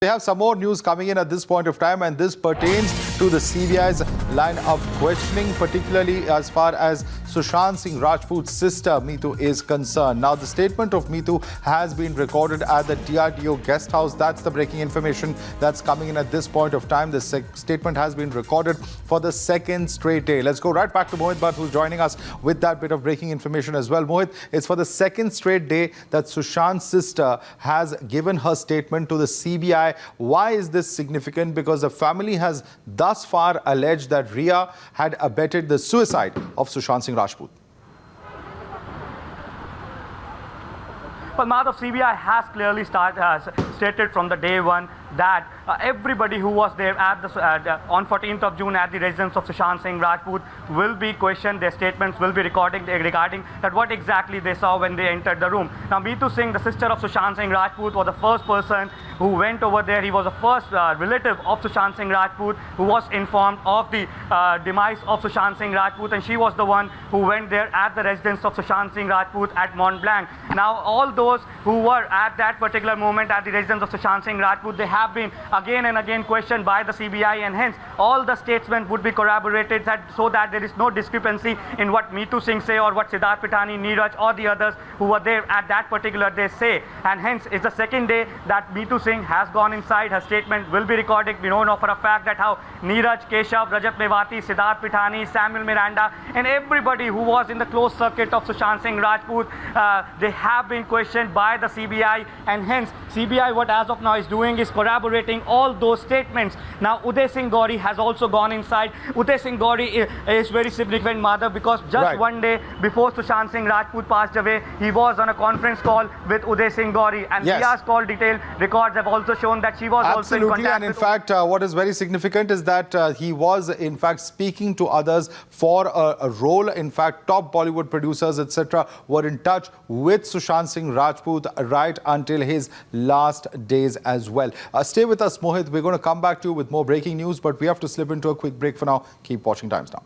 We have some more news coming in at this point of time, and this pertains to the CBI's line of questioning, particularly as far as Sushant Singh Rajput's sister Meetu is concerned. Now, the statement of Meetu has been recorded at the DRDO guest house. That's the breaking information that's coming in at this point of time. The statement has been recorded for the second straight day. Let's go right back to Mohit Bhatt, who's joining us with that bit of breaking information as well. Mohit, it's for the second straight day that Sushant's sister has given her statement to the CBI. Why is this significant? Because the family has thus far alleged that Riya had abetted the suicide of Sushant Singh Rajput. Well, Madhav, CBI has clearly stated from the day one that everybody who was there at on 14th of June at the residence of Sushant Singh Rajput will be questioned. Their statements will be regarding that what exactly they saw when they entered the room. Now, Meetu Singh, the sister of Sushant Singh Rajput, was the first person who went over there. He was the first relative of Sushant Singh Rajput who was informed of the demise of Sushant Singh Rajput, and she was the one who went there at the residence of Sushant Singh Rajput at Mont Blanc. Now, all those who were at that particular moment at the residence of Sushant Singh Rajput, they have been again and again questioned by the CBI, and hence all the statements would be corroborated so that there is no discrepancy in what Meetu Singh say or what Siddharth Pithani, Neeraj or the others who were there at that particular day say. And hence it's the second day that Meetu Singh has gone inside. Her statement will be recorded. We know for a fact that how Neeraj, Keshav, Rajat Mewati, Siddharth Pithani, Samuel Miranda and everybody who was in the closed circuit of Sushant Singh Rajput, they have been questioned by the CBI, and hence CBI what as of now is doing is corroborating all those statements. Now, Uday Singh Gauri has also gone inside. Uday Singh Gauri is very significant, Madhav, because just one day before Sushant Singh Rajput passed away, he was on a conference call with Uday Singh Gauri, and Riya's call detail records have also shown that she was also in contact. And in fact, what is very significant is that he was in fact speaking to others for a role. In fact, top Bollywood producers, etc., were in touch with Sushant Singh Rajput right until his last days as well. Stay with us, Mohit. We're going to come back to you with more breaking news, but we have to slip into a quick break for now. Keep watching Times Now.